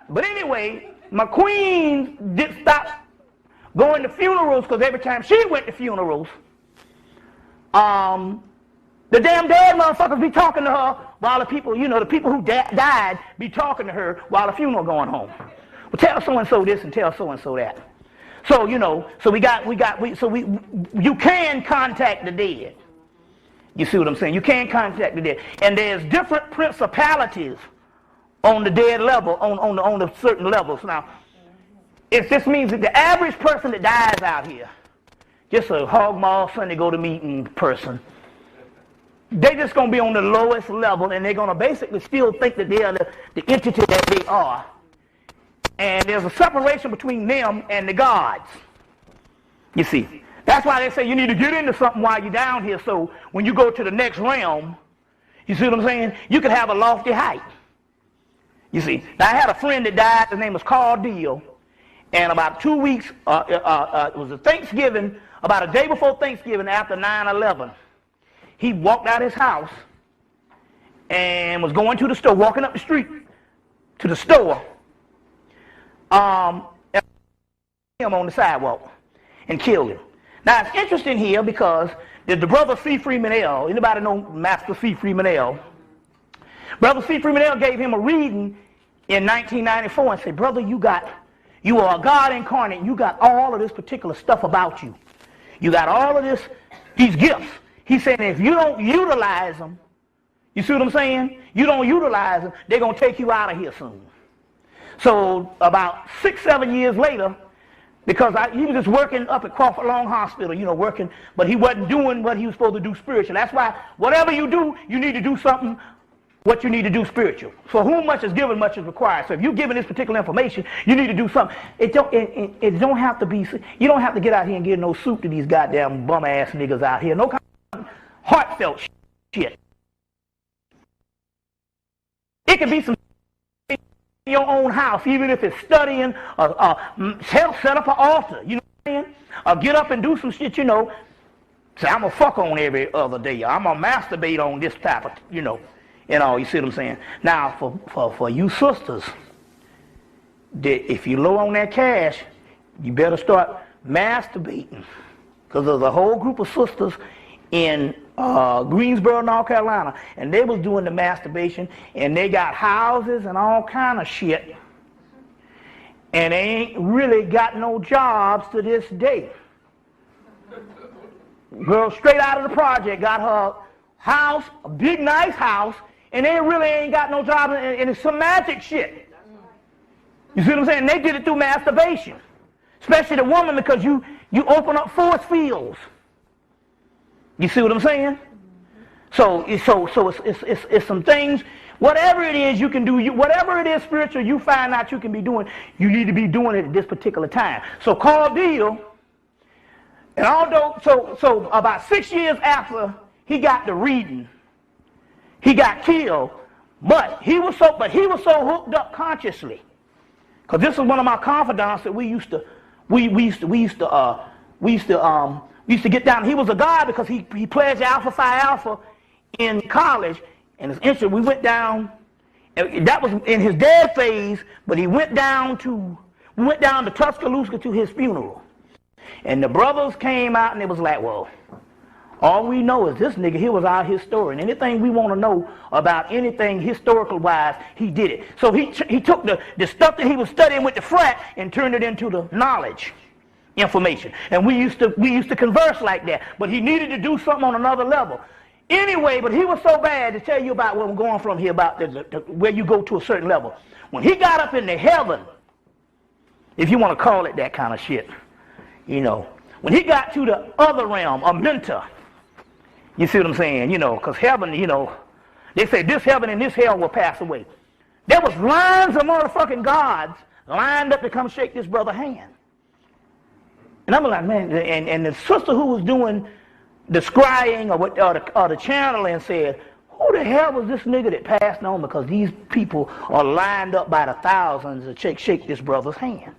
But anyway, my queen didn't stop going to funerals because every time she went to funerals, the damn dead motherfuckers be talking to her while the people, you know, the people who died be talking to her while the funeral going home. Well, tell so-and-so this and tell so-and-so that. So, you know, so you can contact the dead. You see what I'm saying? You can contact the dead. And there's different principalities on the dead level, on the certain levels. Now, if this means that the average person that dies out here, just a hog maw Sunday go to meeting person, they're just going to be on the lowest level, and they're going to basically still think that they are the entity that they are. And there's a separation between them and the gods. You see. That's why they say you need to get into something while you're down here, so when you go to the next realm, you see what I'm saying? You can have a lofty height. You see. Now, I had a friend that died. His name was Carl Deal. And about 2 weeks, it was a Thanksgiving, about a day before Thanksgiving after 9/11. He walked out his house and was going to the store, walking up the street to the store, and him on the sidewalk and killed him. Now, it's interesting here because the brother C. Freeman L., anybody know Master C. Freeman L.? Brother C. Freeman L. gave him a reading in 1994 and said, brother, you are a God incarnate. You got all of this particular stuff about you. You got all of these gifts. He said, if you don't utilize them, you see what I'm saying? You don't utilize them, they're going to take you out of here soon. So about 6-7 years later, because he was just working up at Crawford Long Hospital, you know, working, but he wasn't doing what he was supposed to do spiritual. That's why whatever you do, you need to do something what you need to do spiritual. For whom much is given, much is required. So if you're given this particular information, you need to do something. It don't have to be, you don't have to get out here and give no soup to these goddamn bum ass niggas out here. No kind of heartfelt shit. It could be some in your own house, even if it's studying, set up an altar, you know what I'm saying? Or get up and do some shit, you know. Say, I'm going to fuck on every other day. I'm going to masturbate on this type of, you know. You know, you see what I'm saying? Now, for you sisters, if you're low on that cash, you better start masturbating. Because there's a whole group of sisters in Greensboro, North Carolina, and they was doing the masturbation, and they got houses and all kind of shit, and they ain't really got no jobs to this day. Girl straight out of the project got her house, a big nice house, and they really ain't got no job, and it's some magic shit. You see what I'm saying? They did it through masturbation, especially the woman, because you open up force fields. You see what I'm saying? So it's some things. Whatever it is you can do, whatever it is spiritual you find out you can be doing, you need to be doing it at this particular time. So Carl Deal, and although so about 6 years after he got the reading, he got killed, but he was so hooked up consciously, because this is one of my confidants that we used to get down. He was a god because he pledged Alpha Phi Alpha in college, and it's interesting. We went down. That was in his dead phase, but we went down to Tuscaloosa to his funeral, and the brothers came out and it was like, well, all we know is this nigga here was our historian. Anything we want to know about anything historical wise, he did it. So he took the stuff that he was studying with the frat and turned it into the knowledge information. And we used to converse like that. But he needed to do something on another level. Anyway, but he was so bad, to tell you about where I'm going from here, about where you go to a certain level. When he got up into heaven, if you want to call it that kind of shit, you know, when he got to the other realm, a mentor, you see what I'm saying? You know, because heaven, you know, they say this heaven and this hell will pass away. There was lines of motherfucking gods lined up to come shake this brother's hand. And I'm like, man, and the sister who was doing the scrying or the channeling said, who the hell was this nigga that passed on? Because these people are lined up by the thousands to shake this brother's hand.